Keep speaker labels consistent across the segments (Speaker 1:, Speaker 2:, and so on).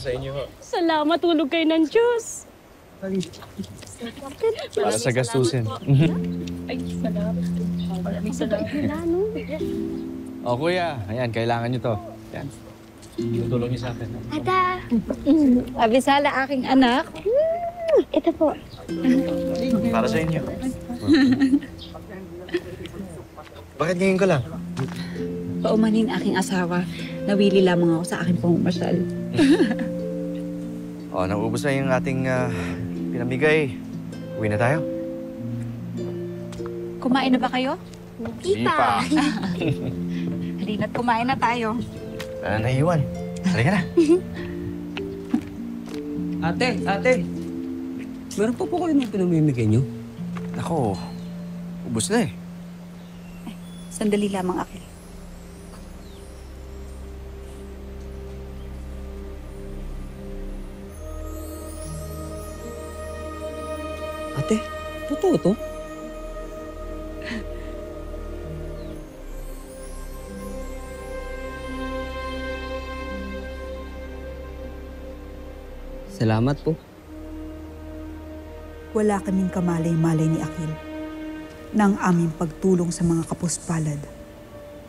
Speaker 1: sa inyo ho.
Speaker 2: Salamat, tulog kayo ng Diyos.
Speaker 1: Para sa gastusin.
Speaker 2: Ay, salamat. Maraming salamat.
Speaker 1: O kuya, ayan, kailangan nyo to. Yan. Tutulong niyo sa akin.
Speaker 3: Ada,
Speaker 2: Abisala, aking anak.
Speaker 3: ito po.
Speaker 1: Para sa inyo. Bakit ngayon ko lang?
Speaker 4: Paumanin aking asawa. Nawili lamang ako sa aking pangmasyal.
Speaker 1: O, naubos na yung ating pinamigay. Uwi na tayo.
Speaker 4: Kumain na ba kayo?
Speaker 1: Di pa.
Speaker 4: Halina't kumain na tayo.
Speaker 1: Wala na naiwan. Halika na.
Speaker 5: Ate. Meron pa po kayo ng pinamimigay niyo?
Speaker 1: Ako, ubos na eh.
Speaker 4: Sandali lamang, Akil.
Speaker 5: Ate, totoo to? Salamat po.
Speaker 6: Wala kaming kamalay-malay ni Akil. Nang aming pagtulong sa mga kapuspalad,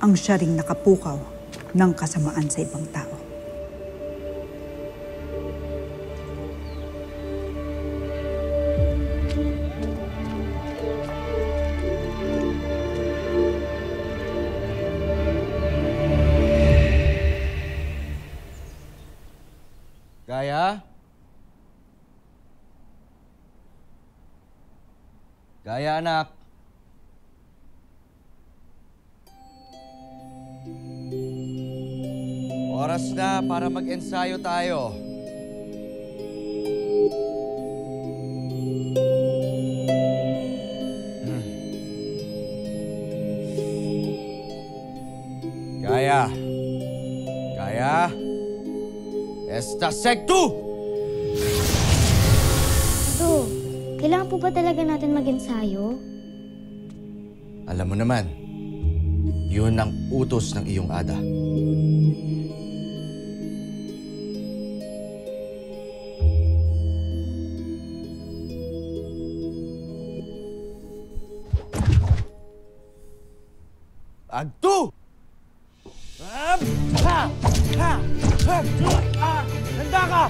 Speaker 6: ang siya ring nakapukaw ng kasamaan sa ibang tao.
Speaker 1: Gaya? Gaya, anak. Oras na para mag-ensayo tayo. Gaya. Gaya. Esta sectu!
Speaker 3: Ito, kailangan po ba talaga natin mag-ensayo?
Speaker 1: Alam mo naman, yun ang utos ng iyong ada. Agto! Handa ka!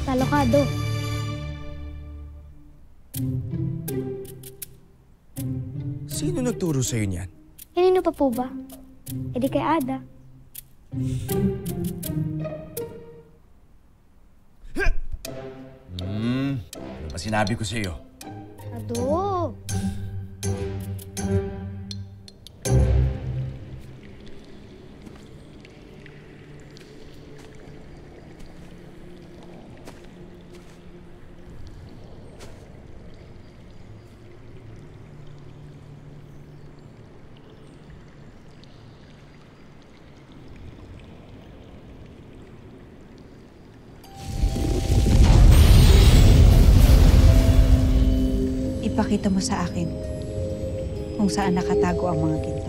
Speaker 3: Talokado.
Speaker 1: Sino nagturo sa'yo niyan?
Speaker 3: Kanino pa po ba? E di kay Ada.
Speaker 1: Ano ba sinabi ko sa'yo?
Speaker 3: Ado.
Speaker 4: Ipakita mo sa akin kung saan nakatago ang mga ginto.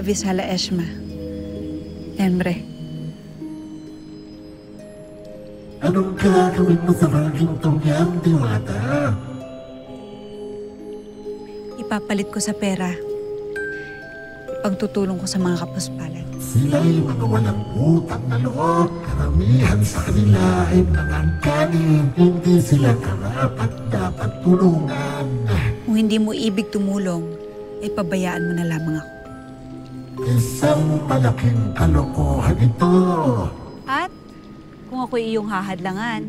Speaker 4: Abisala Eshma. Emre.
Speaker 7: Anong gagawin mo sa mga gintong yan, Diwata?
Speaker 4: Ipapalit ko sa pera. Ipagtutulong ko sa mga kapuspalan.
Speaker 7: Sila'y mga walang utang na loob. Karamihan sa kanila ay nangangkanin. Hindi sila karapat dapat tulungan.
Speaker 4: Kung hindi mo ibig tumulong, ay pabayaan mo na lamang ako.
Speaker 7: Isang malaking kalokohan ito.
Speaker 4: At kung ako iyong hahadlangan.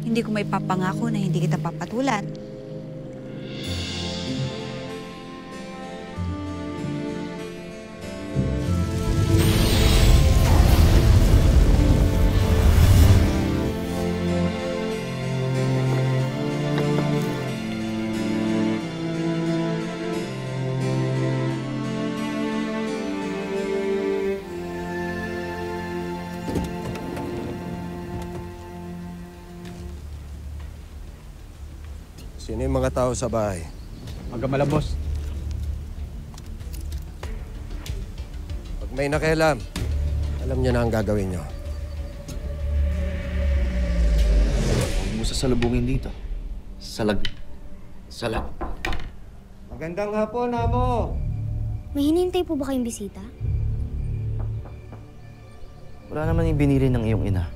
Speaker 4: Hindi ko may papangako na hindi kita papatulan.
Speaker 8: Sino yung mga tao sa bahay?
Speaker 5: Magamala, boss.
Speaker 8: Pag may nakialam, alam niyo na ang gagawin niyo.
Speaker 1: Huwag mo sasalubungin dito. Salag.
Speaker 8: Magandang hapon, Amo!
Speaker 3: May hinihintay po ba kayong bisita?
Speaker 1: Wala naman ibinili ng iyong ina.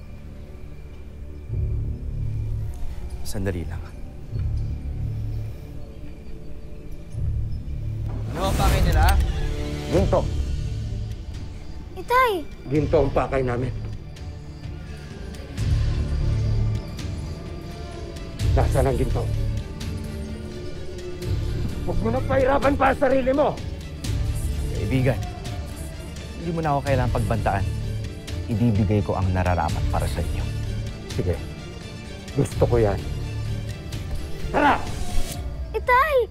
Speaker 1: Sandali lang. Ano ang pakay nila?
Speaker 8: Ginto.
Speaker 3: Itay!
Speaker 8: Ginto ang pakay namin. Nasaan ang ginto? Huwag mo nang pahirapan pa sa sarili mo!
Speaker 1: Kaibigan, hindi mo na ako kailangang pagbantaan. Ibibigay ko ang nararapat para sa inyo.
Speaker 8: Sige. Gusto ko yan. Tara!
Speaker 3: Itay!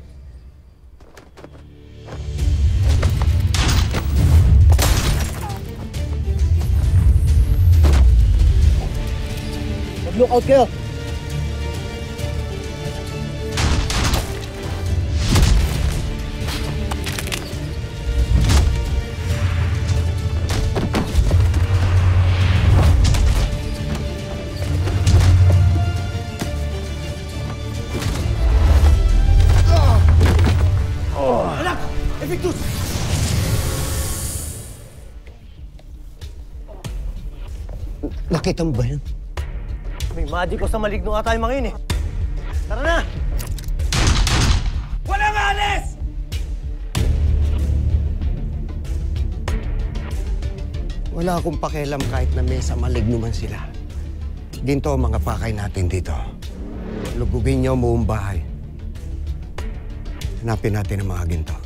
Speaker 8: Mag-lookout kayo! Nakita mo ba yan?
Speaker 5: May magic ko sa maligno ata yung mga yun eh. Tara na! Walang alis!
Speaker 8: Wala akong pakialam kahit na mesa maligno man sila. Ginto ang mga pakay natin dito. Lugubin niyo ang buong bahay. Hanapin natin ang mga ginto.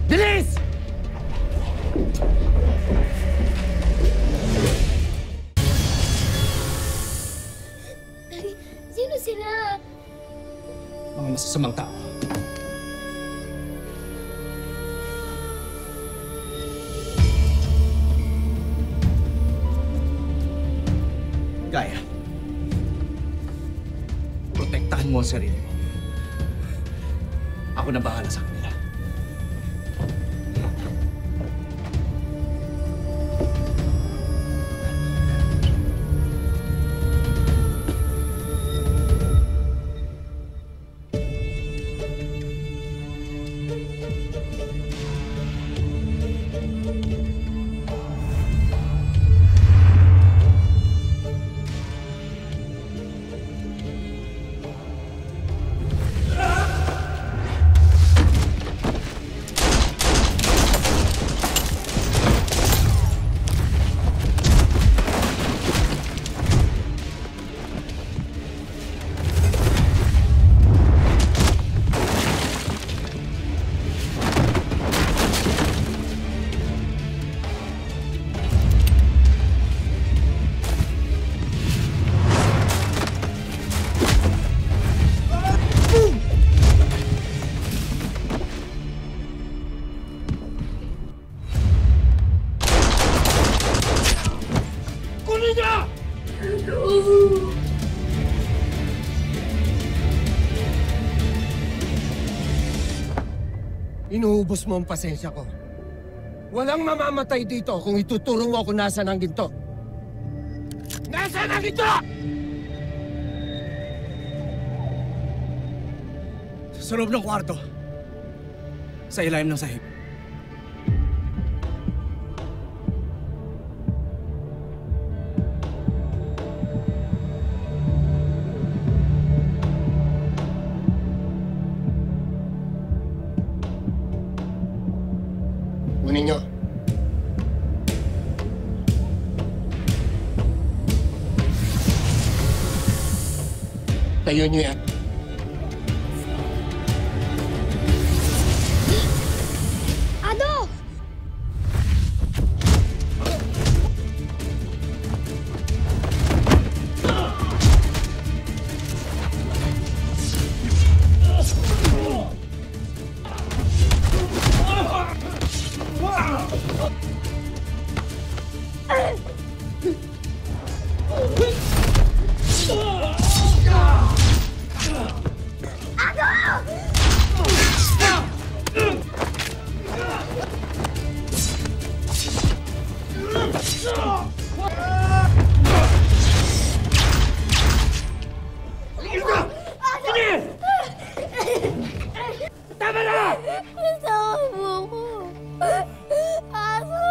Speaker 5: Bilis!
Speaker 3: Sino sila?
Speaker 5: Mga masasamang tao. Gaya, protektahan mo ang sarili mo. Ako na bahala sa kanila.
Speaker 8: Inuubos mo ang pasensya ko. Walang mamamatay dito kung ituturo mo kung nasaan ang ginto. Nasaan ang ginto?
Speaker 5: Sa loob ng kwarto. Sa ilalim ng sahig.
Speaker 8: Kunin nyo. Tayo niyo yan.
Speaker 3: Ado! Bitawan mo ko! Aso!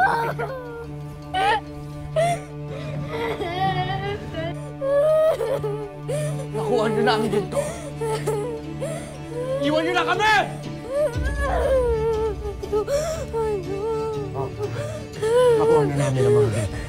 Speaker 5: Nakuha niyo na ang ginto. Iwan niyo na kami! Nakuha na namin ang mga ginto.